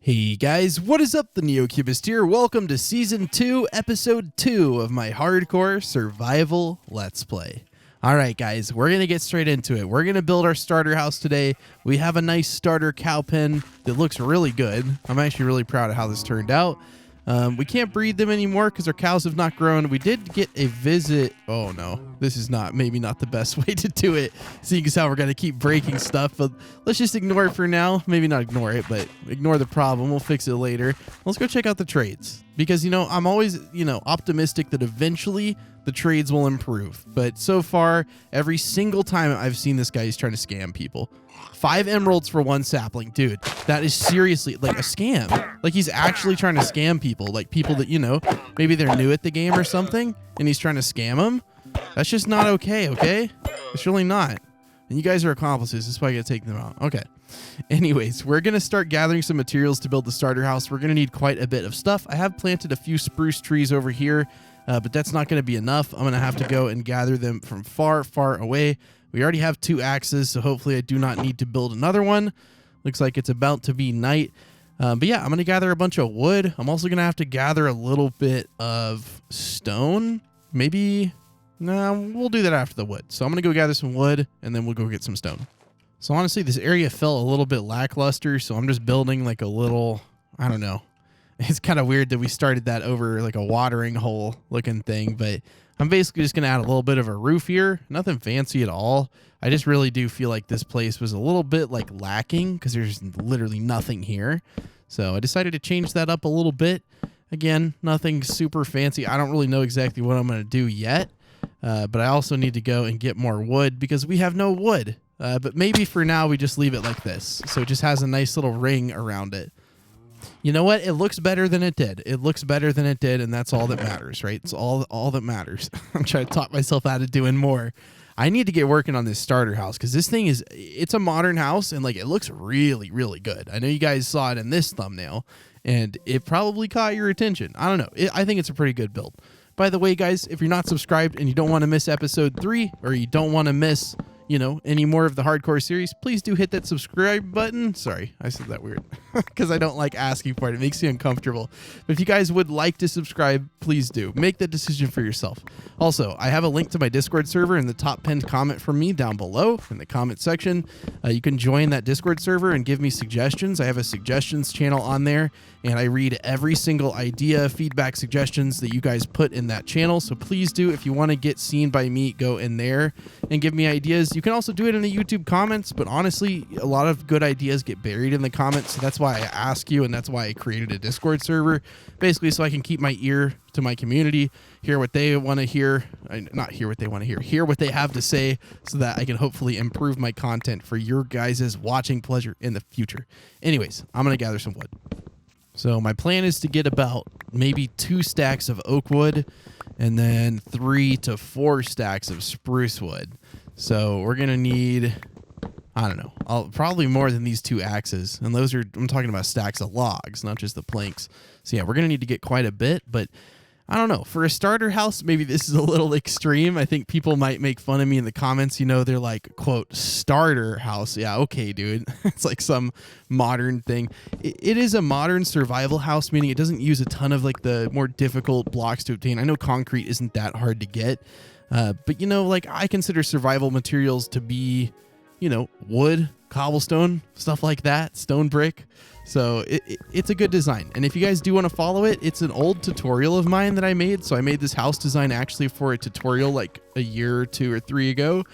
Hey guys, what is up? TheNeocubest here. Welcome to Season 2, Episode 2 of my hardcore survival Let's Play. Alright guys, we're going to get straight into it. We're going to build our starter house today. We have a nice starter cow pen that looks really good. I'm actually really proud of how this turned out. We can't breed them anymore because our cows have not grown. We did get a visit. Oh no, this is maybe not the best way to do it, seeing as how we're going to keep breaking stuff. But let's just ignore it for now. Maybe not ignore it, but ignore the problem. We'll fix it later. Let's go check out the trades because, I'm always, optimistic that eventually the trades will improve. But so far, every single time I've seen this guy, he's trying to scam people. 5 emeralds for 1 sapling. Dude, that is seriously like a scam. Like he's actually trying to scam people, like people that, maybe they're new at the game or something and he's trying to scam them. That's just not okay, okay? It's really not. And you guys are accomplices. That's why I gotta take them out. Okay. Anyways, we're going to start gathering some materials to build the starter house. We're going to need quite a bit of stuff. I have planted a few spruce trees over here, but that's not going to be enough. I'm going to have to go and gather them from far, far away. We already have 2 axes, so hopefully I do not need to build another one. Looks like it's about to be night. But yeah, I'm going to gather a bunch of wood. I'm also going to have to gather a little bit of stone. Maybe, no, we'll do that after the wood. So I'm going to go gather some wood, and then we'll go get some stone. So honestly, this area felt a little bit lackluster, so I'm just building like a little, I don't know. It's kind of weird that we started that over like a watering hole looking thing, but I'm basically just going to add a little bit of a roof here. Nothing fancy at all. I just really do feel like this place was a little bit like lacking because there's literally nothing here. So I decided to change that up a little bit. Again, nothing super fancy. I don't really know exactly what I'm going to do yet, but I also need to go and get more wood because we have no wood. But maybe for now we just leave it like this. So it just has a nice little ring around it. You know what? It looks better than it did. It looks better than it did, and that's all that matters, right? It's all that matters. I'm trying to talk myself out of doing more. I need to get working on this starter house because this thing it's a modern house, and like it looks really, really good. I know you guys saw it in this thumbnail, and it probably caught your attention. I don't know. I think it's a pretty good build. By the way, guys, if you're not subscribed and you don't want to miss episode 3, or you don't want to miss any more of the hardcore series, please do hit that subscribe button. Sorry, I said that weird because I don't like asking for it. It makes me uncomfortable. But if you guys would like to subscribe, please do. Make that decision for yourself. Also, I have a link to my Discord server in the top pinned comment from me down below in the comment section. You can join that Discord server and give me suggestions. I have a suggestions channel on there, and I read every single idea, feedback, suggestions that you guys put in that channel. So please do, if you want to get seen by me, go in there and give me ideas. You can also do it in the YouTube comments, but honestly, a lot of good ideas get buried in the comments. So that's why I ask you, and that's why I created a Discord server, basically so I can keep my ear to my community, hear what they want to hear, not hear what they want to hear what they have to say, so that I can hopefully improve my content for your guys' watching pleasure in the future. Anyways, I'm going to gather some wood. So my plan is to get about maybe 2 stacks of oak wood and then 3 to 4 stacks of spruce wood. So we're going to need, I don't know, probably more than these 2 axes. And those are, I'm talking about stacks of logs, not just the planks. So yeah, we're going to need to get quite a bit, but I don't know. For a starter house, maybe this is a little extreme. I think people might make fun of me in the comments. They're like, quote, starter house. Yeah, okay, dude. It's like some modern thing. It is a modern survival house, meaning it doesn't use a ton of like the more difficult blocks to obtain. I know concrete isn't that hard to get. But like I consider survival materials to be, wood, cobblestone, stuff like that, stone brick. So it's a good design. And if you guys do want to follow it, it's an old tutorial of mine that I made. So I made this house design actually for a tutorial like a year or 2 or 3 ago.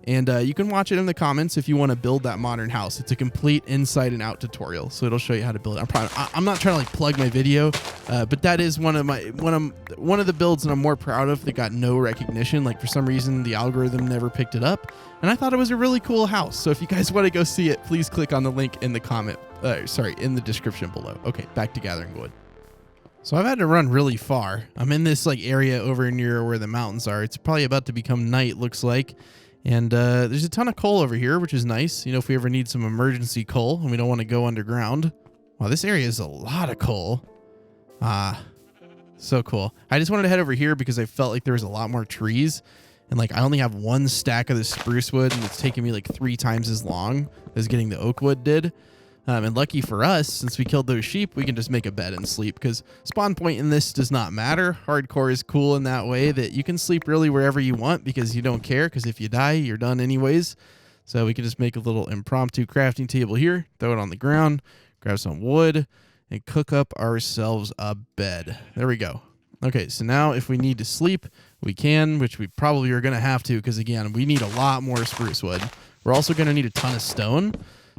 And you can watch it in the comments if you want to build that modern house. It's a complete inside and out tutorial, so it'll show you how to build it. I'm not trying to like plug my video, but that is one of the builds that I'm more proud of that got no recognition. Like for some reason, the algorithm never picked it up, and I thought it was a really cool house. So if you guys want to go see it, please click on the link in the in the description below. Okay, back to gathering wood. So I've had to run really far. I'm in this like area over near where the mountains are. It's probably about to become night, looks like. And there's a ton of coal over here, which is nice. If we ever need some emergency coal and we don't want to go underground. Wow, this area is a lot of coal. So cool. I just wanted to head over here because I felt like there was a lot more trees. And like I only have 1 stack of the spruce wood, and it's taking me like 3 times as long as getting the oak wood did. And lucky for us, since we killed those sheep, we can just make a bed and sleep, because spawn point in this does not matter. Hardcore is cool in that way that you can sleep really wherever you want because you don't care, because if you die, you're done anyways. So we can just make a little impromptu crafting table here, throw it on the ground, grab some wood, and cook up ourselves a bed. There we go. Okay, so now if we need to sleep, we can, which we probably are going to have to, because again, we need a lot more spruce wood. We're also going to need a ton of stone.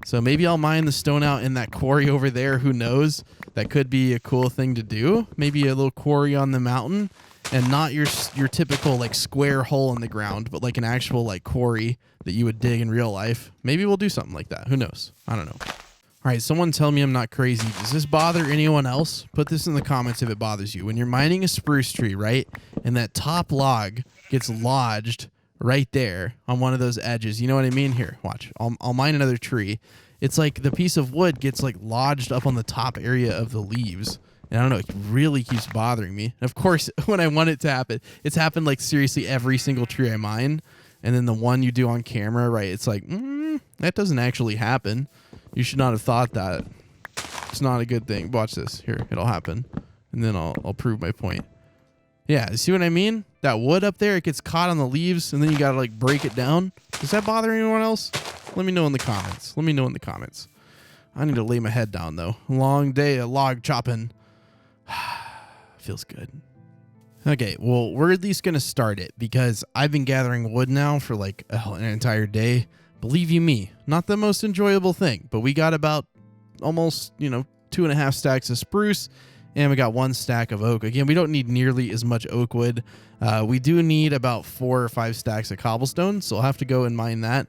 So maybe I'll mine the stone out in that quarry over there. Who knows? That could be a cool thing to do. Maybe a little quarry on the mountain, and not your typical like square hole in the ground, but like an actual like quarry that you would dig in real life. Maybe we'll do something like that. Who knows? I don't know. All right, someone tell me I'm not crazy. Does this bother anyone else? Put this in the comments if it bothers you. When you're mining a spruce tree, right, and that top log gets lodged right there on one of those edges. You know what I mean? Here, watch. I'll mine another tree. It's like the piece of wood gets like lodged up on the top area of the leaves. And I don't know, it really keeps bothering me. And of course, when I want it to happen, it's happened like seriously every single tree I mine. And then the one you do on camera, right, it's like, that doesn't actually happen. You should not have thought that. It's not a good thing. Watch this. Here, it'll happen. And then I'll prove my point. Yeah, see what I mean? That wood up there, it gets caught on the leaves, and then you gotta like break it down. Does that bother anyone else? Let me know in the comments. Let me know in the comments. I need to lay my head down though. Long day of log chopping. Feels good. Okay, well, we're at least gonna start it because I've been gathering wood now for like an entire day. Believe you me, not the most enjoyable thing, but we got about almost, 2.5 stacks of spruce. And we got 1 stack of oak. Again, we don't need nearly as much oak wood. We do need about 4 or 5 stacks of cobblestone, so I'll have to go and mine that.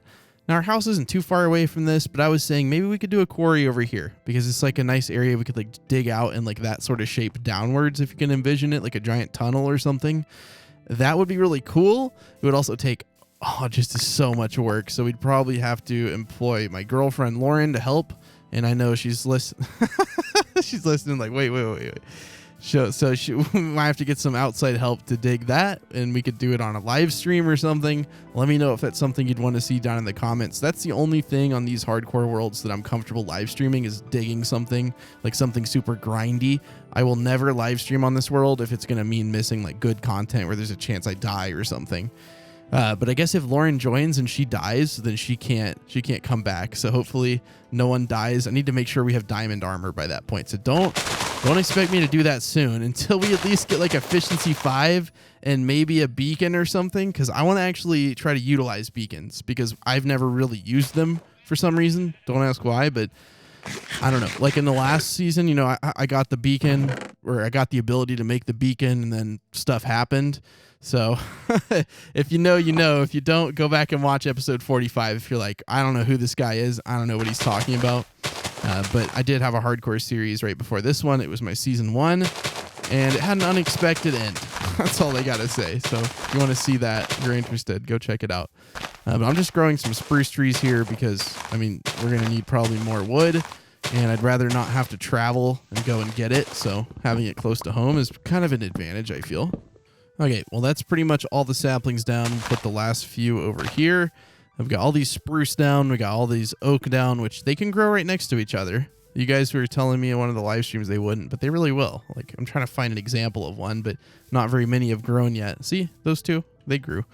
Now, our house isn't too far away from this, but I was saying maybe we could do a quarry over here because it's like a nice area we could like dig out in like that sort of shape downwards, if you can envision it, like a giant tunnel or something. That would be really cool. It would also take just so mushe work, so we'd probably have to employ my girlfriend Lauren to help. And I know she's listening. She's listening like, wait. So she might have to get some outside help to dig that, and we could do it on a live stream or something. Let me know if that's something you'd want to see down in the comments. That's the only thing on these hardcore worlds that I'm comfortable live streaming is digging something, like something super grindy. I will never live stream on this world if it's going to mean missing like good content where there's a chance I die or something. But I guess if Lauren joins and she dies, then she can't come back. So hopefully no one dies. I need to make sure we have diamond armor by that point. So don't expect me to do that soon until we at least get like efficiency 5 and maybe a beacon or something. Cause I want to actually try to utilize beacons because I've never really used them for some reason. Don't ask why, but I don't know. Like in the last season, I got the beacon, or I got the ability to make the beacon, and then stuff happened. So if you know, you know. If you don't, go back and watch episode 45. If you're like, I don't know who this guy is, I don't know what he's talking about. But I did have a hardcore series right before this one. It was my season 1, and it had an unexpected end. That's all I got to say. So if you want to see that, if you're interested, go check it out. But I'm just growing some spruce trees here because, we're going to need probably more wood, and I'd rather not have to travel and go and get it. So having it close to home is kind of an advantage, I feel. Okay, well, that's pretty much all the saplings down. We'll put the last few over here. I've got all these spruce down. We got all these oak down, which they can grow right next to each other. You guys were telling me in one of the live streams they wouldn't, but they really will. Like, I'm trying to find an example of one, but not very many have grown yet. See, those two, they grew.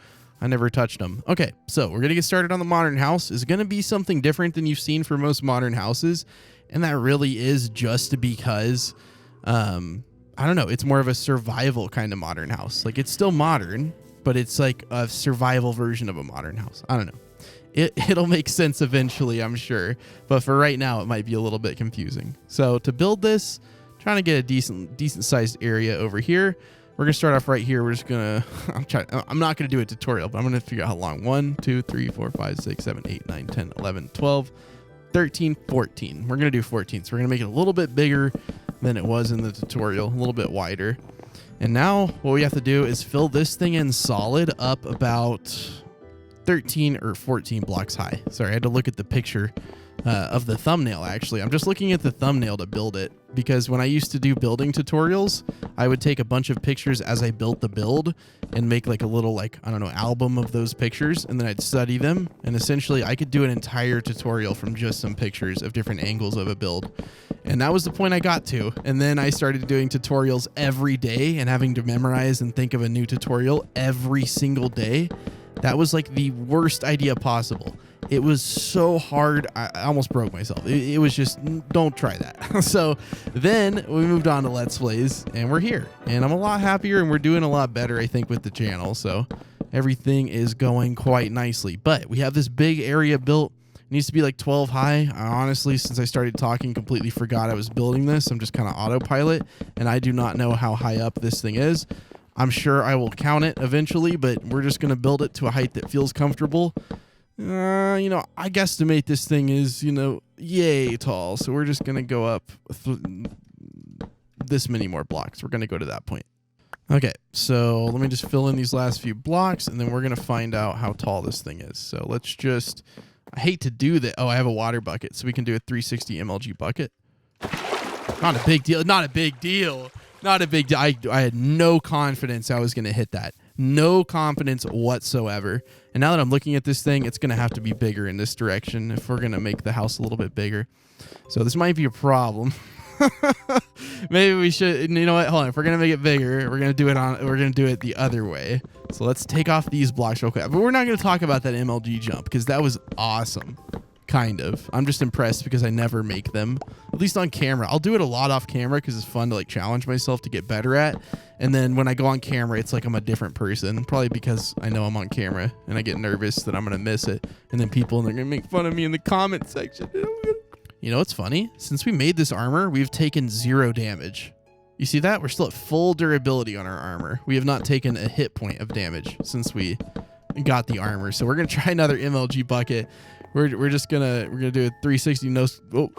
I never touched them. Okay, so we're going to get started on the modern house. It's going to be something different than you've seen for most modern houses, and that really is just because, I don't know, it's more of a survival kind of modern house. Like, it's still modern, but it's like a survival version of a modern house. I don't know. It'll make sense eventually, I'm sure. But for right now, it might be a little bit confusing. So to build this, trying to get a decent sized area over here. We're going to start off right here. We're just going to, I'm not going to do a tutorial, but I'm going to figure out how long. 1, 2, 3, 4, 5, 6, 7, 8, 9, 10, 11, 12, 13, 14. We're going to do 14. So we're going to make it a little bit bigger than it was in the tutorial, a little bit wider. And now what we have to do is fill this thing in solid up about 13 or 14 blocks high. Sorry, I had to look at the picture of the thumbnail. Actually, I'm just looking at the thumbnail to build it, because when I used to do building tutorials, I would take a bunch of pictures as I built the build and make like a little, like, I don't know, album of those pictures, and then I'd study them, and essentially I could do an entire tutorial from just some pictures of different angles of a build. And that was the point I got to. And then I started doing tutorials every day and having to memorize and think of a new tutorial every single day. That was like the worst idea possible. It was so hard. I almost broke myself. It was just, don't try that. So then we moved on to Let's Plays, and we're here. And I'm a lot happier, and we're doing a lot better, I think, with the channel. So everything is going quite nicely. But we have this big area built. It needs to be like 12 high. I honestly, since I started talking, completely forgot I was building this. I'm just kind of autopilot, and I do not know how high up this thing is. I'm sure I will count it eventually, but we're just going to build it to a height that feels comfortable. You know, I guesstimate this thing is, you know, yay tall. So we're just going to go up this many more blocks. We're going to go to that point. Okay, so let me just fill in these last few blocks, and then we're going to find out how tall this thing is. So let's just... I hate to do that. Oh, I have a water bucket, so we can do a 360 mlg bucket. Not a big deal. Not a big deal. Not a big deal. I had no confidence I was going to hit that. No confidence whatsoever. And now that I'm looking at this thing, it's going to have to be bigger in this direction if we're going to make the house a little bit bigger. So this might be a problem. Maybe we should, you know what? Hold on. If we're going to make it bigger, we're going to do it the other way. So let's take off these blocks real quick. But we're not going to talk about that MLG jump because that was awesome. Kind of. I'm just impressed because I never make them, at least on camera. I'll do it a lot off camera because it's fun to like challenge myself to get better at. And then when I go on camera, it's like I'm a different person, probably because I know I'm on camera and I get nervous that I'm going to miss it. And then people, they're going to make fun of me in the comment section. You know what's funny? Since we made this armor, we've taken 0 damage. You see that? We're still at full durability on our armor. We have not taken a hit point of damage since we got the armor. So we're going to try another MLG bucket. We're just gonna do a 360 no. Oh.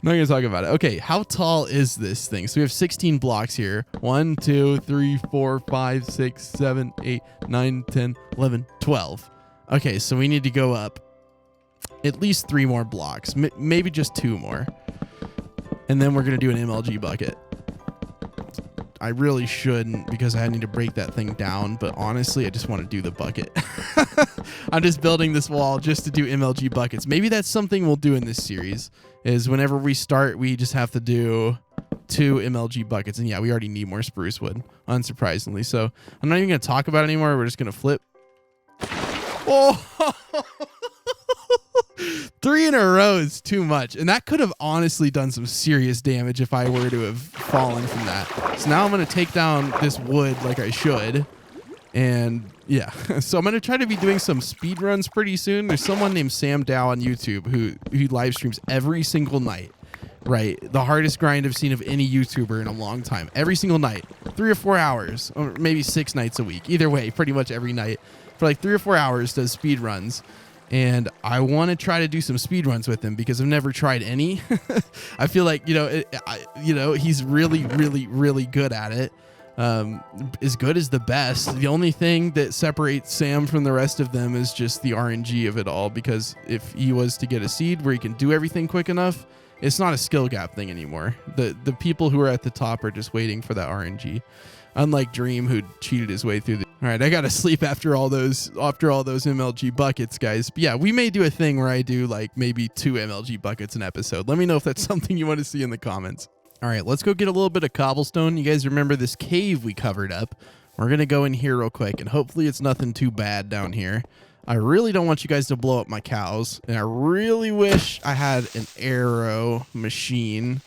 Not gonna talk about it. Okay, how tall is this thing? So we have 16 blocks here. 1, 2, 3, 4, 5, 6, 7, 8, 9, 10, 11, 12. Okay, so we need to go up at least 3 more blocks, maybe just 2 more, and then we're gonna do an MLG bucket. I really shouldn't because I need to break that thing down, but honestly, I just want to do the bucket. I'm just building this wall just to do MLG buckets. Maybe that's something we'll do in this series, is whenever we start, we just have to do 2 MLG buckets. And yeah, we already need more spruce wood, unsurprisingly. So I'm not even going to talk about it anymore. We're just going to flip. Oh! 3 in a row is too much. And that could have honestly done some serious damage if I were to have fallen from that. So now I'm going to take down this wood like I should. And yeah, so I'm going to try to be doing some speed runs pretty soon. There's someone named Sam Dow on YouTube who live streams every single night. Right. The hardest grind I've seen of any YouTuber in a long time. Every single night. 3 or 4 hours. Or maybe 6 nights a week. Either way, pretty much every night. For like 3 or 4 hours does speed runs. And I want to try to do some speed runs with him because I've never tried any. I feel like, he's really, really, really good at it. As good as the best. The only thing that separates Sam from the rest of them is just the RNG of it all. Because if he was to get a seed where he can do everything quick enough, it's not a skill gap thing anymore. The people who are at the top are just waiting for that RNG. Unlike Dream, who cheated his way through the... All right, I got to sleep after all those MLG buckets, guys. But yeah, we may do a thing where I do like maybe 2 MLG buckets an episode. Let me know if that's something you want to see in the comments. All right, let's go get a little bit of cobblestone. You guys remember this cave we covered up? We're going to go in here real quick, and hopefully it's nothing too bad down here. I really don't want you guys to blow up my cows, and I really wish I had an arrow machine.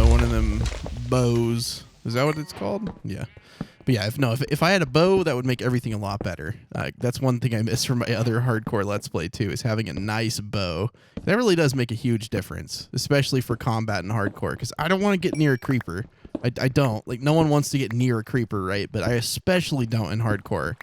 One of them bows. Is that what it's called? Yeah. But yeah, if I had a bow, that would make everything a lot better. That's one thing I miss from my other hardcore Let's Play too, is having a nice bow. That really does make a huge difference, especially for combat and hardcore, because I don't want to get near a creeper. I don't. Like, no one wants to get near a creeper, right? But I especially don't in hardcore.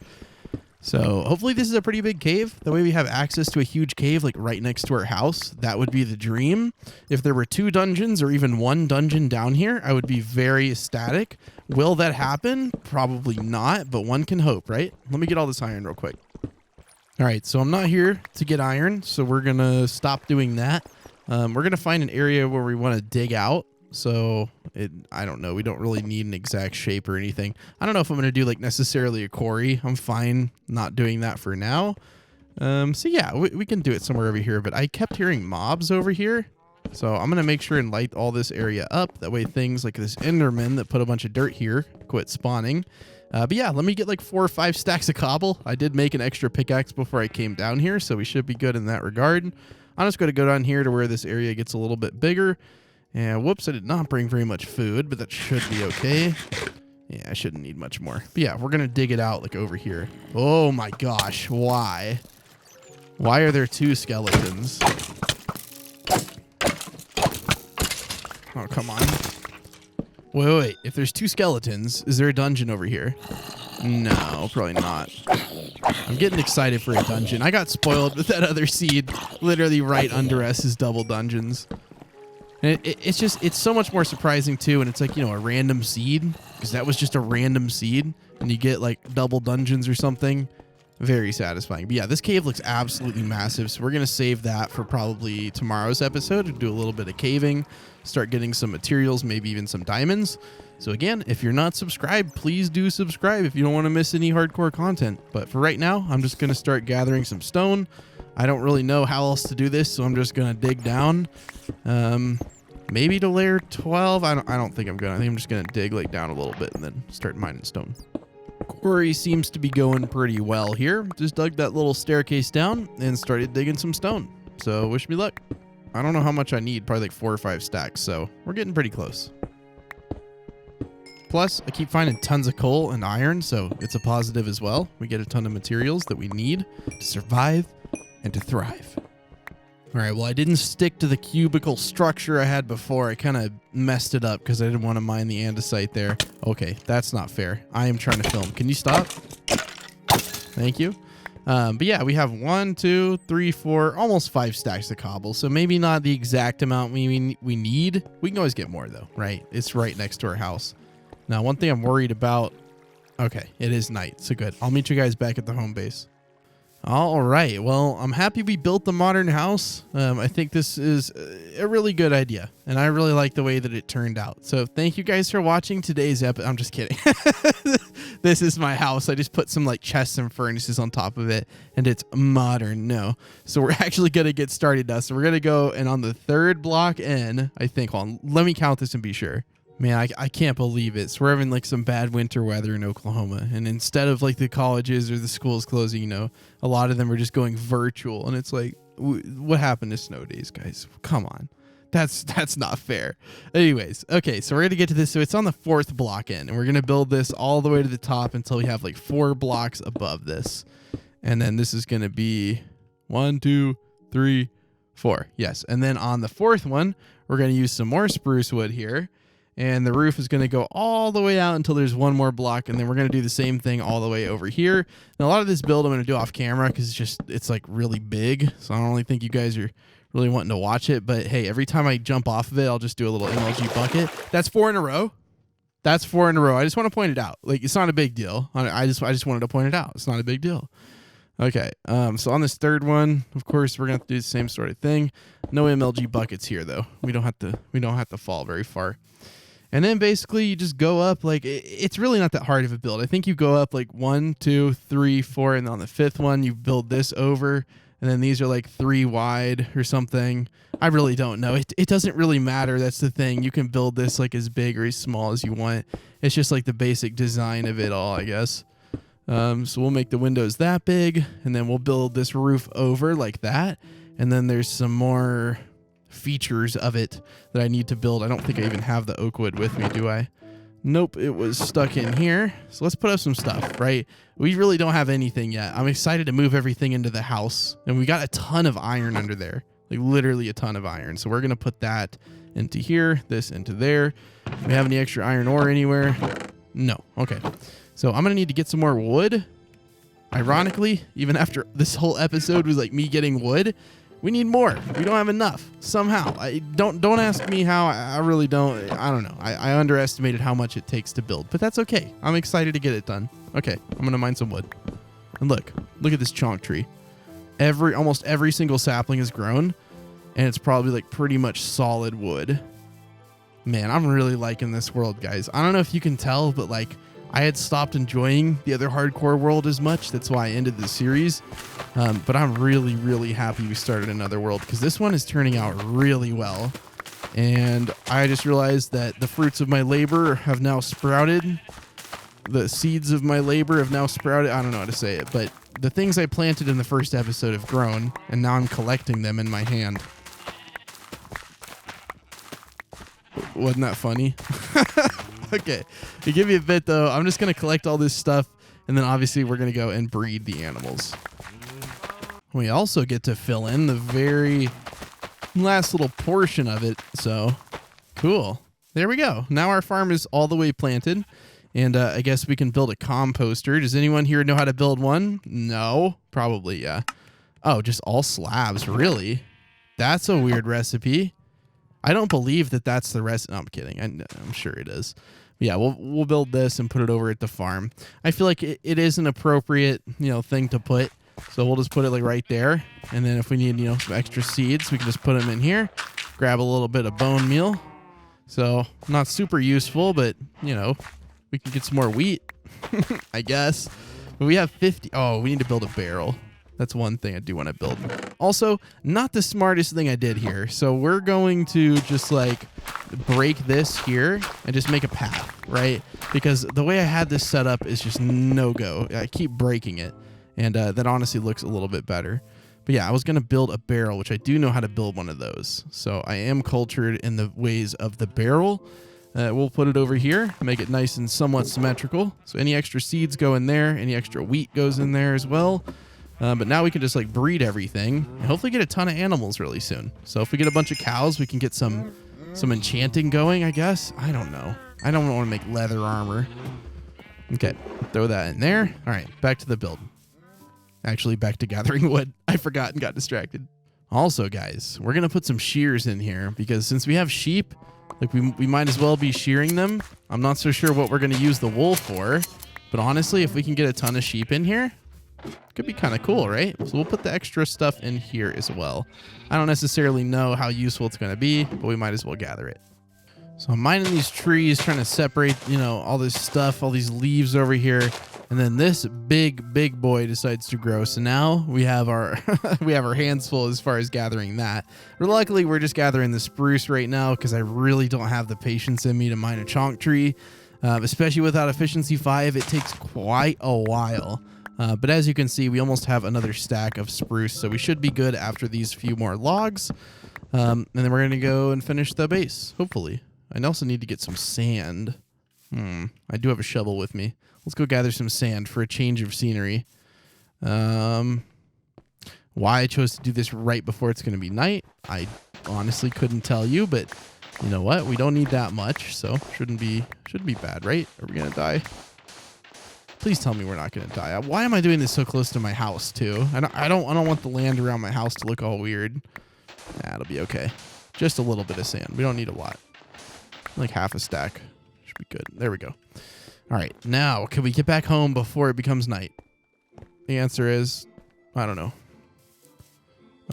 So hopefully this is a pretty big cave. That way we have access to a huge cave like right next to our house. That would be the dream. If there were 2 dungeons or even 1 dungeon down here, I would be very ecstatic. Will that happen? Probably not, but one can hope, right? Let me get all this iron real quick. All right, so I'm not here to get iron, so we're going to stop doing that. We're going to find an area where we want to dig out. So I don't know. We don't really need an exact shape or anything. I don't know if I'm going to do like necessarily a quarry. I'm fine not doing that for now. So yeah, we can do it somewhere over here, but I kept hearing mobs over here. So I'm going to make sure and light all this area up. That way things like this Enderman that put a bunch of dirt here quit spawning. But yeah, let me get like 4 or 5 stacks of cobble. I did make an extra pickaxe before I came down here, so we should be good in that regard. I'm just going to go down here to where this area gets a little bit bigger. And whoops, I did not bring very much food, but that should be okay. Yeah, I shouldn't need much more. But yeah, we're going to dig it out like over here. Oh my gosh, why? Why are there 2 skeletons? Oh, come on. Wait. If there's 2 skeletons, is there a dungeon over here? No, probably not. I'm getting excited for a dungeon. I got spoiled with that other seed. Literally right under us is double dungeons. And it's so much more surprising too, and it's like, you know, a random seed, because that was just a random seed, and you get like double dungeons or something. Very satisfying. But yeah, this cave looks absolutely massive, so we're going to save that for probably tomorrow's episode, do a little bit of caving, start getting some materials, maybe even some diamonds. So again, if you're not subscribed, please do subscribe if you don't want to miss any hardcore content. But for right now, I'm just going to start gathering some stone. I don't really know how else to do this, so I'm just going to dig down. Maybe to layer 12. I don't think I'm going to. I think I'm just going to dig like down a little bit and then start mining stone. Quarry seems to be going pretty well here. Just dug that little staircase down and started digging some stone. So wish me luck. I don't know how much I need, probably like 4 or 5 stacks, so we're getting pretty close. Plus, I keep finding tons of coal and iron, so it's a positive as well. We get a ton of materials that we need to survive and to thrive. All right, well, I didn't stick to the cubicle structure I had before. I kind of messed it up because I didn't want to mine the andesite there. Okay, that's not fair. I am trying to film. Can you stop? Thank you. But yeah, we have 1, 2, 3, 4, almost 5 stacks of cobble. So maybe not the exact amount we need. We can always get more though, right? It's right next to our house. Now, one thing I'm worried about. Okay, it is night, so good. I'll meet you guys back at the home base. All right. Well, I'm happy we built the modern house. I think this is a really good idea, and I really like the way that it turned out. So thank you guys for watching today's episode. I'm just kidding. This is my house. I just put some like chests and furnaces on top of it, and it's modern. No. So we're actually going to get started now. So we're going to go, and on the 3rd block in, I think, hold on, let me count this and be sure. Man, I can't believe it. So we're having like some bad winter weather in Oklahoma. And instead of like the colleges or the schools closing, you know, a lot of them are just going virtual. And it's like, what happened to snow days, guys? Come on. That's not fair. Anyways, okay, so we're going to get to this. So it's on the 4th block in. And we're going to build this all the way to the top until we have like 4 blocks above this. And then this is going to be 1, 2, 3, 4. Yes. And then on the 4th one, we're going to use some more spruce wood here. And the roof is going to go all the way out until there's 1 more block. And then we're going to do the same thing all the way over here. Now, a lot of this build I'm going to do off camera because it's like really big. So I don't really think you guys are really wanting to watch it. But hey, every time I jump off of it, I'll just do a little MLG bucket. That's 4 in a row. That's 4 in a row. I just want to point it out. Like, it's not a big deal. I just wanted to point it out. It's not a big deal. Okay. So on this 3rd one, of course, we're going to have to do the same sort of thing. No MLG buckets here, though. We don't have to fall very far. And then basically you just go up, like, it's really not that hard of a build. I think you go up like 1, 2, 3, 4, and on the 5th one you build this over, and then these are like 3 wide or something. I really don't know. It doesn't really matter. That's the thing. You can build this like as big or as small as you want. It's just like the basic design of it all, I guess. So we'll make the windows that big, and then we'll build this roof over like that. And then there's some more features of it that I need to build. I don't think I even have the oak wood with me, do I? Nope, it was stuck in here. So let's put up some stuff, right? We really don't have anything yet. I'm excited to move everything into the house, and we got a ton of iron under there, like literally a ton of iron. So we're going to put that into here, this into there. Do we have any extra iron ore anywhere? No. Okay. So I'm going to need to get some more wood. ironically, even after this whole episode was like me getting wood, we need more. We don't have enough somehow. Don't ask me how. I really don't. I don't know. I underestimated how much it takes to build, but that's okay. I'm excited to get it done. Okay, I'm gonna mine some wood. And look at this chonk tree. Almost every single sapling is grown, and it's probably like pretty much solid wood. Man, I'm really liking this world, guys. I don't know if you can tell, but like I had stopped enjoying the other hardcore world as much. That's why I ended the series. But I'm really, really happy we started another world because this one is turning out really well. And I just realized that the fruits of my labor have now sprouted. The seeds of my labor have now sprouted. I don't know how to say it, but the things I planted in the first episode have grown, and now I'm collecting them in my hand. Wasn't that funny? Okay, to give you a bit though, I'm just going to collect all this stuff, and then obviously we're going to go and breed the animals. We also get to fill in the very last little portion of it, so cool. There we go. Now our farm is all the way planted, and I guess we can build a composter. Does anyone here know how to build one? No? Probably, yeah. Oh, just all slabs, really? That's a weird recipe. I don't believe that that's the rest. No, I'm kidding. I'm sure it is. But yeah, we'll build this and put it over at the farm. I feel like it is an appropriate, thing to put. So we'll just put it like right there. And then if we need, some extra seeds, we can just put them in here. Grab a little bit of bone meal. So not super useful, but we can get some more wheat, I guess. But we have 50. Oh, we need to build a barrel. That's one thing I do want to build. Also, not the smartest thing I did here. So we're going to just like break this here and just make a path, right? Because the way I had this set up is just no go. I keep breaking it. And that honestly looks a little bit better. But yeah, I was going to build a barrel, which I do know how to build one of those. So I am cultured in the ways of the barrel. We'll put it over here, make it nice and somewhat symmetrical. So any extra seeds go in there. Any extra wheat goes in there as well. But now we can just like breed everything and hopefully get a ton of animals really soon. So if we get a bunch of cows, we can get some enchanting going, I guess. I don't know. I don't want to make leather armor. Okay, throw that in there. All right, back to the build. Actually, back to gathering wood. I forgot and got distracted. Also, guys, we're going to put some shears in here because since we have sheep, like we might as well be shearing them. I'm not so sure what we're going to use the wool for, but honestly, if we can get a ton of sheep in here, could be kind of cool, right? So we'll put the extra stuff in here as well. I don't necessarily know how useful it's going to be, but we might as well gather it. So I'm mining these trees, trying to separate, all this stuff, all these leaves over here. And then this big boy decides to grow. So now we have our we have our hands full as far as gathering that. But luckily, we're just gathering the spruce right now because I really don't have the patience in me to mine a chonk tree. Especially without efficiency 5, it takes quite a while. But as you can see, we almost have another stack of spruce, so we should be good after these few more logs. And then we're going to go and finish the base, hopefully. I also need to get some sand. I do have a shovel with me. Let's go gather some sand for a change of scenery. Why I chose to do this right before it's going to be night, I honestly couldn't tell you, but you know what? We don't need that much, so shouldn't be bad, right? Are we going to die? Please tell me we're not going to die. Why am I doing this so close to my house too? I don't want the land around my house to look all weird. Nah, it'll be okay. Just a little bit of sand. We don't need a lot. Like half a stack. Should be good. There we go. All right. Now, can we get back home before it becomes night? The answer is, I don't know.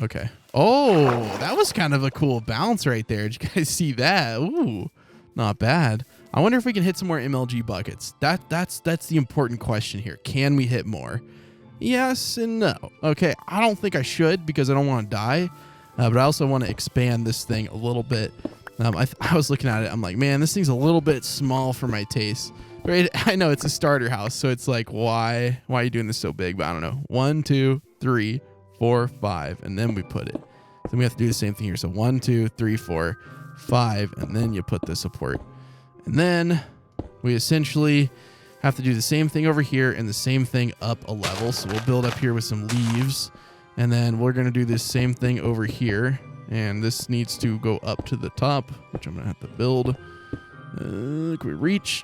Okay. Oh, that was kind of a cool bounce right there. Did you guys see that? Ooh, not bad. I wonder if we can hit some more MLG buckets. That's the important question here. Can we hit more? Yes and no. Okay, I don't think I should because I don't want to die, but I also want to expand this thing a little bit. I was looking at it. I'm like, man, this thing's a little bit small for my taste. Right? I know it's a starter house, so it's like, why are you doing this so big? But I don't know. 1, 2, 3, 4, 5, and then we put it. Then we have to do the same thing here. So 1, 2, 3, 4, 5, and then you put the support. And then we essentially have to do the same thing over here and the same thing up a level. So we'll build up here with some leaves. And then we're going to do this same thing over here. And this needs to go up to the top, which I'm going to have to build. Can we reach?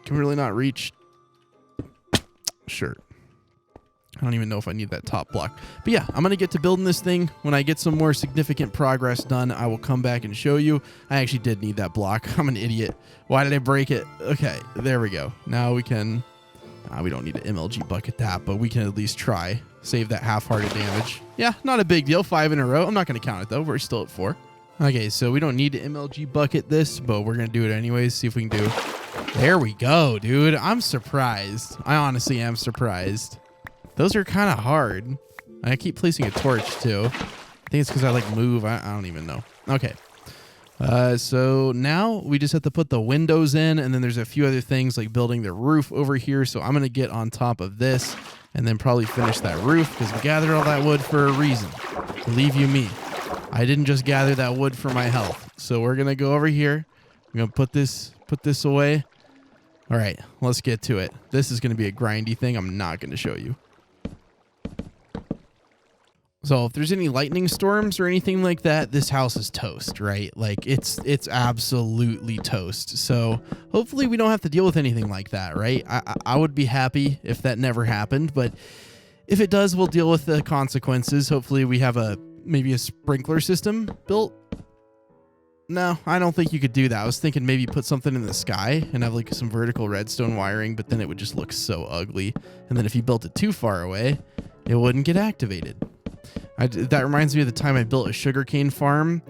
Can we really not reach? Sure. I don't even know if I need that top block. But yeah, I'm going to get to building this thing. When I get some more significant progress done, I will come back and show you. I actually did need that block. I'm an idiot. Why did I break it? Okay, there we go. Now we can... we don't need to MLG bucket that, but we can at least try. Save that half-hearted damage. Yeah, not a big deal. 5 in a row. I'm not going to count it, though. We're still at 4. Okay, so we don't need to MLG bucket this, but we're going to do it anyways. See if we can do... There we go, dude. I'm surprised. I honestly am surprised. Those are kind of hard. I keep placing a torch, too. I think it's because I, like, move. I don't even know. Okay. So now we just have to put the windows in, and then there's a few other things like building the roof over here. So I'm going to get on top of this and then probably finish that roof because we gathered all that wood for a reason. Believe you me, I didn't just gather that wood for my health. So we're going to go over here. I'm going to put this away. All right, let's get to it. This is going to be a grindy thing. I'm not going to show you. So if there's any lightning storms or anything like that, this house is toast, right? Like it's absolutely toast. So hopefully we don't have to deal with anything like that, right? I would be happy if that never happened, but if it does, we'll deal with the consequences. Hopefully we have maybe a sprinkler system built. No, I don't think you could do that. I was thinking maybe put something in the sky and have like some vertical redstone wiring, but then it would just look so ugly. And then if you built it too far away, it wouldn't get activated. That reminds me of the time I built a sugarcane farm,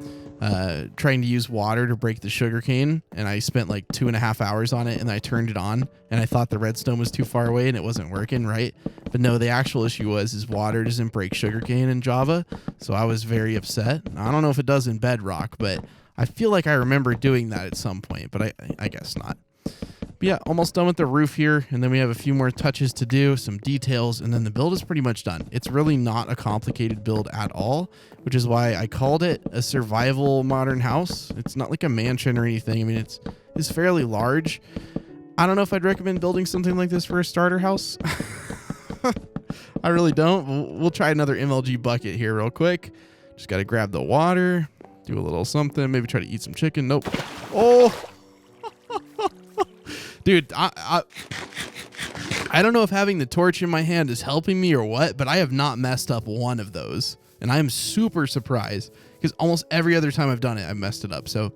trying to use water to break the sugarcane, and I spent like 2.5 hours on it, and I turned it on, and I thought the redstone was too far away, and it wasn't working, right? But no, the actual issue is water doesn't break sugarcane in Java, so I was very upset. I don't know if it does in Bedrock, but I feel like I remember doing that at some point, but I guess not. But yeah, almost done with the roof here, and then we have a few more touches to do, some details, and then the build is pretty much done. It's really not a complicated build at all, which is why I called it a survival modern house. It's not like a mansion or anything. I mean, it's fairly large. I don't know if I'd recommend building something like this for a starter house. I really don't. We'll try another MLG bucket here real quick. Just got to grab the water, do a little something, maybe try to eat some chicken. Nope. Oh! Dude, I don't know if having the torch in my hand is helping me or what, but I have not messed up one of those. And I am super surprised because almost every other time I've done it, I've messed it up. So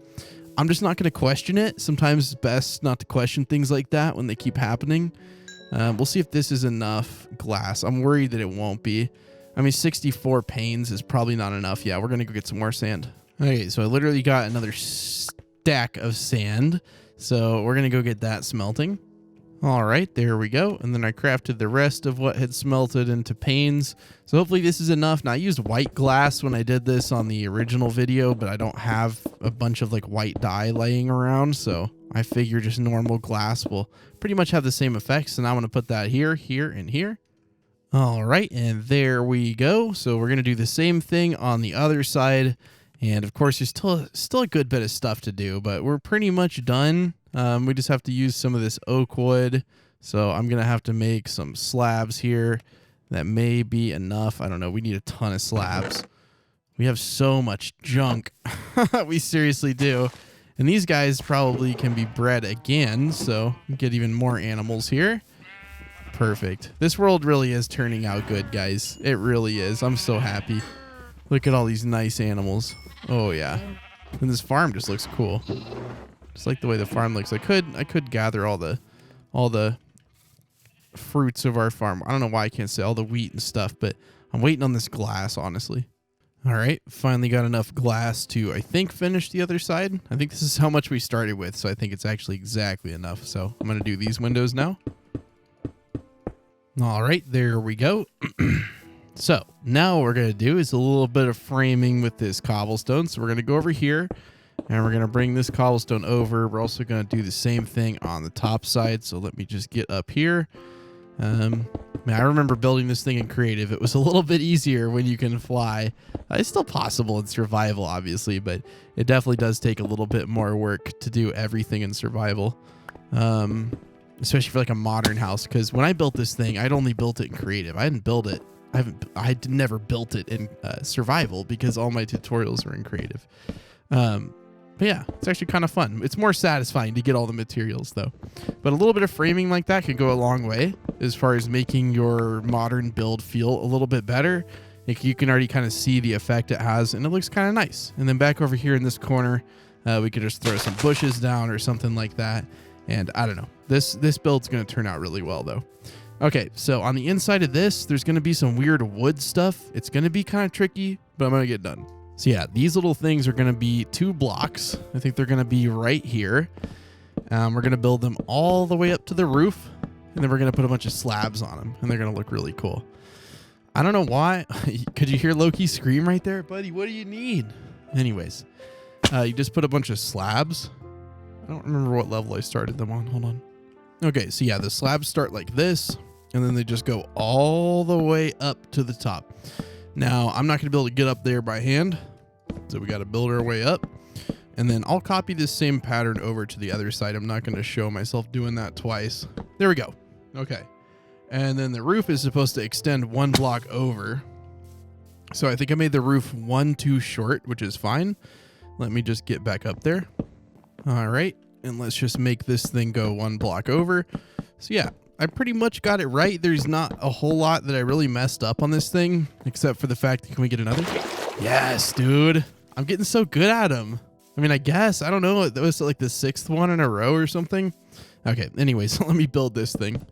I'm just not going to question it. Sometimes it's best not to question things like that when they keep happening. We'll see if this is enough glass. I'm worried that it won't be. I mean, 64 panes is probably not enough. Yeah, we're going to go get some more sand. Okay, so I literally got another stack of sand. So we're going to go get that smelting. All right, there we go. And then I crafted the rest of what had smelted into panes. So hopefully this is enough. Now I used white glass when I did this on the original video, but I don't have a bunch of like white dye laying around. So I figure just normal glass will pretty much have the same effects. And I'm going to put that here, here, and here. All right, and there we go. So we're going to do the same thing on the other side. And of course, there's still a good bit of stuff to do, but we're pretty much done. We just have to use some of this oak wood. So I'm going to have to make some slabs here. That may be enough. I don't know. We need a ton of slabs. We have so much junk. We seriously do. And these guys probably can be bred again. So get even more animals here. Perfect. This world really is turning out good, guys. It really is. I'm so happy. Look at all these nice animals. Oh yeah. And this farm just looks cool. Just like the way the farm looks. I could gather all the fruits of our farm. I don't know why I can't say all the wheat and stuff, but I'm waiting on this glass, honestly. All right, finally got enough glass to, I think, finish the other side. I think this is how much we started with, so I think it's actually exactly enough. So I'm going to do these windows now. All right, there we go. So now what we're going to do is a little bit of framing with this cobblestone. So we're going to go over here and we're going to bring this cobblestone over. We're also going to do the same thing on the top side. So let me just get up here. Man, I remember building this thing in creative. It was a little bit easier when you can fly. It's still possible in survival, obviously, but it definitely does take a little bit more work to do everything in survival. Especially for like a modern house. Because when I built this thing, I'd only built it in creative. I didn't build it. I never built it in survival because all my tutorials were in creative. But yeah, it's actually kind of fun. It's more satisfying to get all the materials though. But a little bit of framing like that could go a long way. as far as making your modern build feel a little bit better. Like, you can already kind of see the effect it has, and it looks kind of nice. And then back over here in this corner, we could just throw some bushes down or something like that. And I don't know. This build's going to turn out really well, though. Okay, so on the inside of this, there's going to be some weird wood stuff. It's going to be kind of tricky, but I'm going to get done. So yeah, these little things are going to be 2 blocks. I think they're going to be right here. We're going to build them all the way up to the roof, and then we're going to put a bunch of slabs on them, and they're going to look really cool. I don't know why. Could you hear Loki scream right there? Buddy, what do you need? Anyways, you just put a bunch of slabs. I don't remember what level I started them on. Hold on. Okay, so yeah, the slabs start like this, and then they just go all the way up to the top. Now, I'm not going to be able to get up there by hand, so we got to build our way up. And then I'll copy this same pattern over to the other side. I'm not going to show myself doing that twice. There we go. Okay. And then the roof is supposed to extend 1 block over. So I think I made the roof 1 too short, which is fine. Let me just get back up there. All right. And let's just make this thing go 1 block over. So yeah, I pretty much got it right. There's not a whole lot that I really messed up on this thing, except for the fact that, can we get another? Yes, dude. I'm getting so good at them. I mean, I guess, I don't know. That was like the 6th one in a row or something. Okay. Anyways, so let me build this thing.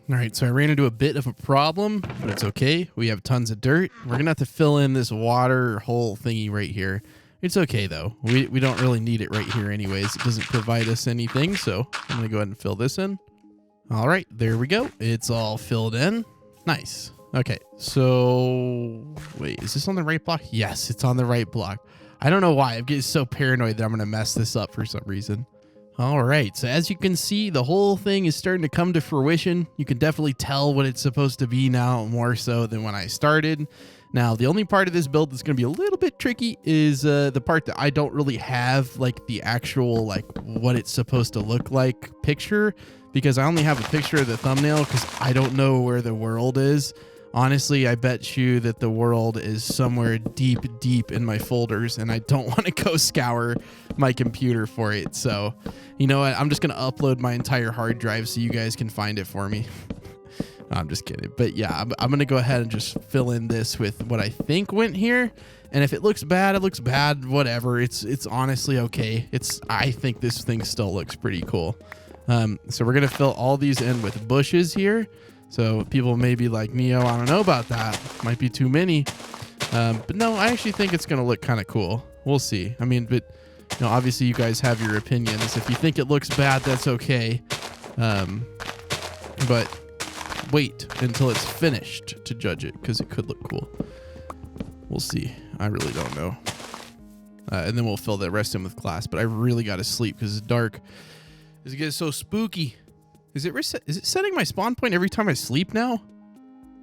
All right, so I ran into a bit of a problem, but it's okay. We have tons of dirt. We're going to have to fill in this water hole thingy right here. It's okay, though. We don't really need it right here anyways. It doesn't provide us anything, so I'm going to go ahead and fill this in. All right, there we go. It's all filled in. Nice. Okay, so wait, is this on the right block? Yes, it's on the right block. I don't know why. I'm getting so paranoid that I'm going to mess this up for some reason. All right, so as you can see, the whole thing is starting to come to fruition. You can definitely tell what it's supposed to be now, more so than when I started. Now, the only part of this build that's going to be a little bit tricky is the part that I don't really have, like, the actual, like, what it's supposed to look like picture, because I only have a picture of the thumbnail because I don't know where the world is. Honestly, I bet you that the world is somewhere deep, deep in my folders, and I don't want to go scour my computer for it. So, you know what? I'm just going to upload my entire hard drive so you guys can find it for me. No, I'm just kidding. But yeah, I'm going to go ahead and just fill in this with what I think went here. And if it looks bad, it looks bad. Whatever. It's honestly okay. I think this thing still looks pretty cool. So we're going to fill all these in with bushes here. So people may be like, Neo, I don't know about that. Might be too many. But no, I actually think it's going to look kind of cool. We'll see. I mean, but you know, obviously you guys have your opinions. If you think it looks bad, that's okay. But wait until it's finished to judge it, because it could look cool. We'll see. I really don't know. And then we'll fill the rest in with glass. But I really got to sleep because it's dark. It gets so spooky. Is it setting my spawn point every time I sleep now?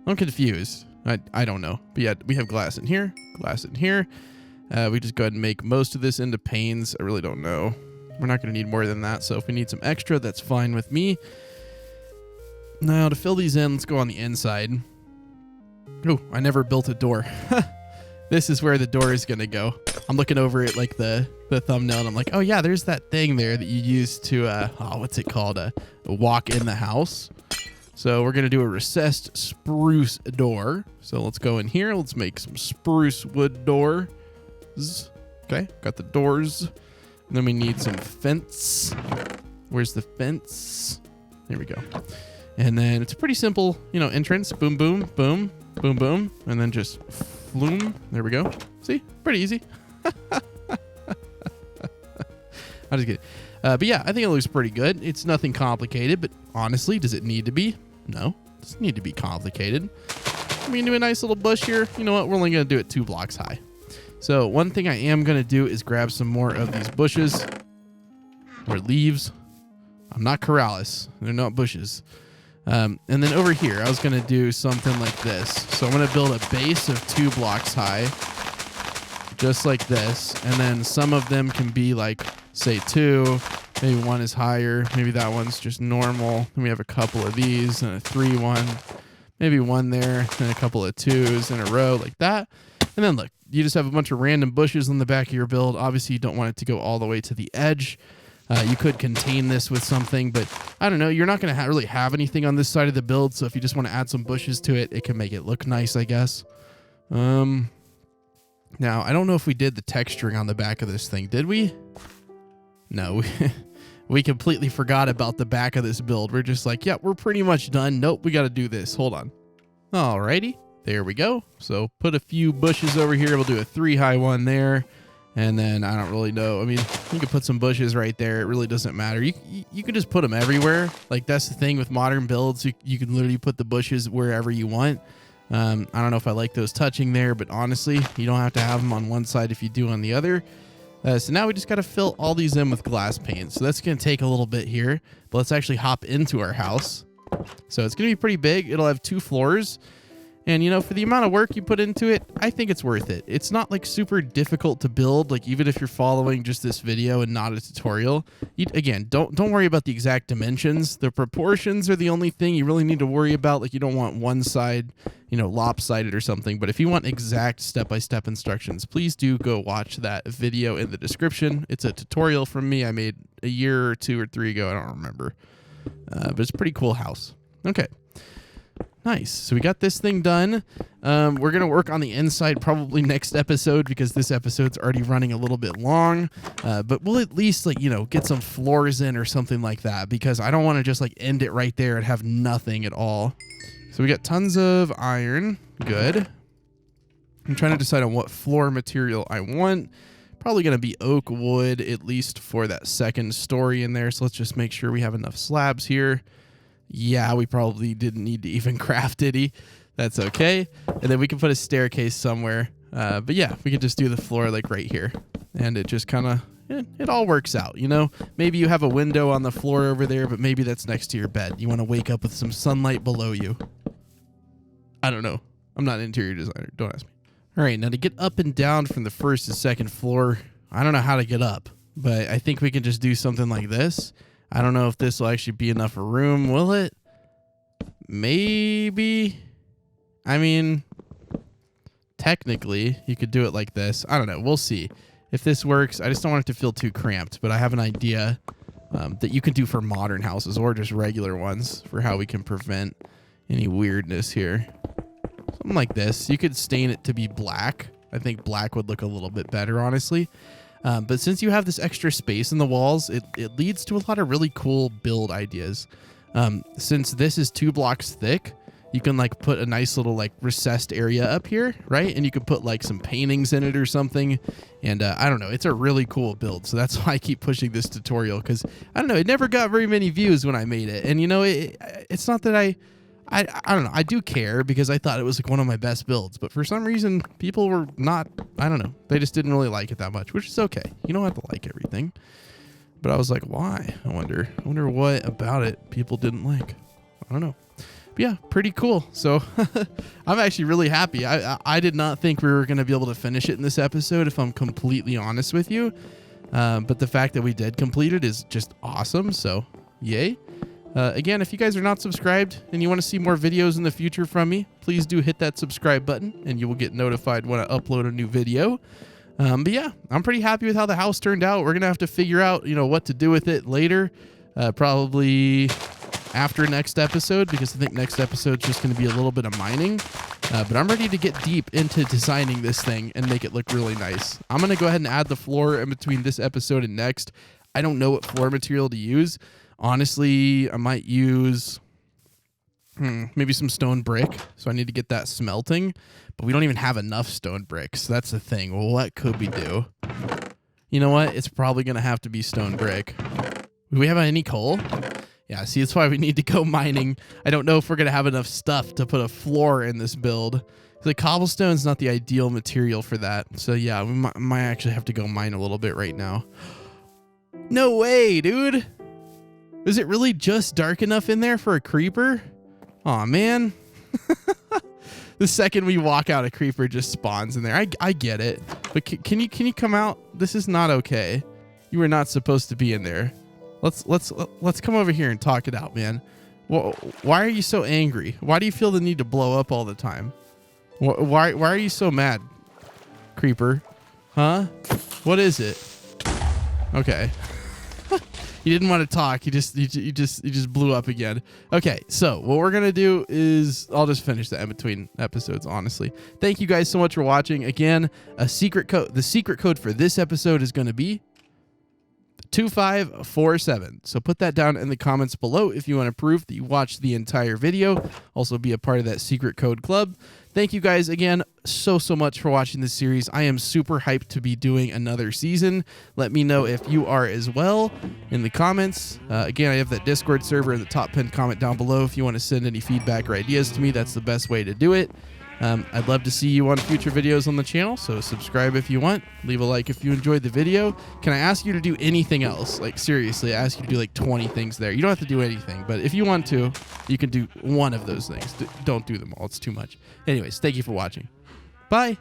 I'm confused. I don't know. But yeah, we have glass in here. Glass in here. We just go ahead and make most of this into panes. I really don't know. We're not going to need more than that. So if we need some extra, that's fine with me. Now to fill these in, let's go on the inside. Oh, I never built a door. This is where the door is going to go. I'm looking over at like the thumbnail and I'm like, oh yeah, there's that thing there that you use to, what's it called? Walk in the house. So we're going to do a recessed spruce door. So let's go in here. Let's make some spruce wood doors. Okay, got the doors. And then we need some fence. Where's the fence? There we go. And then it's a pretty simple, entrance. Boom, boom, boom, boom, boom. And then just floom. There we go. See? Pretty easy. I'm just kidding. But yeah, I think it looks pretty good. It's nothing complicated, but honestly, does it need to be? No, it doesn't need to be complicated. We can do a nice little bush here. You know what? We're only going to do it 2 blocks high. So one thing I am going to do is grab some more of these bushes or leaves. I'm not Corrales. They're not bushes. And then over here, I was going to do something like this. So I'm going to build a base of 2 blocks high, just like this. And then some of them can be like, say 2, maybe 1 is higher. Maybe that one's just normal. Then we have a couple of these and a 3 one, maybe 1 there and a couple of 2s in a row like that. And then look, you just have a bunch of random bushes on the back of your build. Obviously you don't want it to go all the way to the edge. You could contain this with something, but I don't know. You're not going to really have anything on this side of the build, so if you just want to add some bushes to it, it can make it look nice, I guess. Now, I don't know if we did the texturing on the back of this thing. Did we? No, we completely forgot about the back of this build. We're just like, yeah, we're pretty much done. Nope, we got to do this. Hold on. Alrighty, there we go. So put a few bushes over here. We'll do a 3-high one there. And then I don't really know. I mean, you could put some bushes right there. It really doesn't matter. You can just put them everywhere. Like, that's the thing with modern builds. You can literally put the bushes wherever you want. I don't know if I like those touching there, but honestly, you don't have to have them on one side if you do on the other. So now we just got to fill all these in with glass paint. So that's going to take a little bit here, but let's actually hop into our house. So it's going to be pretty big. It'll have 2 floors. And, you know, for the amount of work you put into it, I think it's worth it. It's not like super difficult to build. Like, even if you're following just this video and not a tutorial, again, don't worry about the exact dimensions. The proportions are the only thing you really need to worry about. Like, you don't want one side, you know, lopsided or something. But if you want exact step-by-step instructions, please do go watch that video in the description. It's a tutorial from me I made a year or 2 or 3 ago. I don't remember. But it's a pretty cool house. Okay. Nice. So we got this thing done. We're going to work on the inside probably next episode because this episode's already running a little bit long. But we'll at least, like, you know, get some floors in or something like that because I don't want to just like end it right there and have nothing at all. So we got tons of iron. Good. I'm trying to decide on what floor material I want. Probably going to be oak wood, at least for that second story in there. So let's just make sure we have enough slabs here. Yeah, we probably didn't need to even craft it. That's okay. And then we can put a staircase somewhere. But yeah, we can just do the floor like right here. And it just kind of, it all works out, you know? Maybe you have a window on the floor over there, but maybe that's next to your bed. You want to wake up with some sunlight below you. I don't know. I'm not an interior designer. Don't ask me. All right, now to get up and down from the first to second floor, I don't know how to get up, but I think we can just do something like this. I don't know if this will actually be enough room, will it? Maybe. I mean, technically, you could do it like this. I don't know. We'll see if this works. I just don't want it to feel too cramped, but I have an idea that you can do for modern houses or just regular ones for how we can prevent any weirdness here. Something like this. You could stain it to be black. I think black would look a little bit better, honestly. But since you have this extra space in the walls, it leads to a lot of really cool build ideas. Since this is 2 blocks thick, you can like put a nice little like recessed area up here, right? And you can put like some paintings in it or something. And I don't know, it's a really cool build. So that's why I keep pushing this tutorial because I don't know, it never got very many views when I made it. And you know, it's not that I don't know. I do care because I thought it was like one of my best builds, but for some reason people were not, I don't know. They just didn't really like it that much, which is okay. You don't have to like everything, but I was like, why? I wonder what about it people didn't like. I don't know. But yeah, pretty cool. So I'm actually really happy. I did not think we were going to be able to finish it in this episode, if I'm completely honest with you. But the fact that we did complete it is just awesome. So yay. Again, if you guys are not subscribed and you want to see more videos in the future from me, please do hit that subscribe button and you will get notified when I upload a new video. But yeah, I'm pretty happy with how the house turned out. We're going to have to figure out, you know, what to do with it later, probably after next episode, because I think next episode is just going to be a little bit of mining. But I'm ready to get deep into designing this thing and make it look really nice. I'm going to go ahead and add the floor in between this episode and next. I don't know what floor material to use. Honestly, I might use maybe some stone brick. So I need to get that smelting. But we don't even have enough stone bricks. That's the thing. Well, what could we do? You know what? It's probably going to have to be stone brick. Do we have any coal? Yeah, see, that's why we need to go mining. I don't know if we're going to have enough stuff to put a floor in this build. The cobblestone is not the ideal material for that. So yeah, we might actually have to go mine a little bit right now. No way, dude. Is it really just dark enough in there for a creeper? Aw, man. The second we walk out, a creeper just spawns in there. I get it. But can you come out? This is not okay. You were not supposed to be in there. Let's come over here and talk it out, man. Why are you so angry? Why do you feel the need to blow up all the time? Why are you so mad, creeper? Huh? What is it? Okay. You didn't want to talk. You just blew up again. Okay, so what we're gonna do is I'll just finish that in between episodes. Honestly, thank you guys so much for watching. Again, a secret code. The secret code for this episode is gonna be 2547. So put that down in the comments below if you want to prove that you watched the entire video. Also be a part of that secret code club. Thank you guys again so much for watching this series. I am super hyped to be doing another season. Let me know if you are as well in the comments. Again, I have that Discord server in the top pinned comment down below. If you want to send any feedback or ideas to me, that's the best way to do it. I'd love to see you on future videos on the channel, so subscribe if you want. Leave a like if you enjoyed the video. Can I ask you to do anything else? Like, seriously, I ask you to do like 20 things there. You don't have to do anything, but if you want to, you can do one of those things. Don't do them all. It's too much. Anyways, thank you for watching. Bye.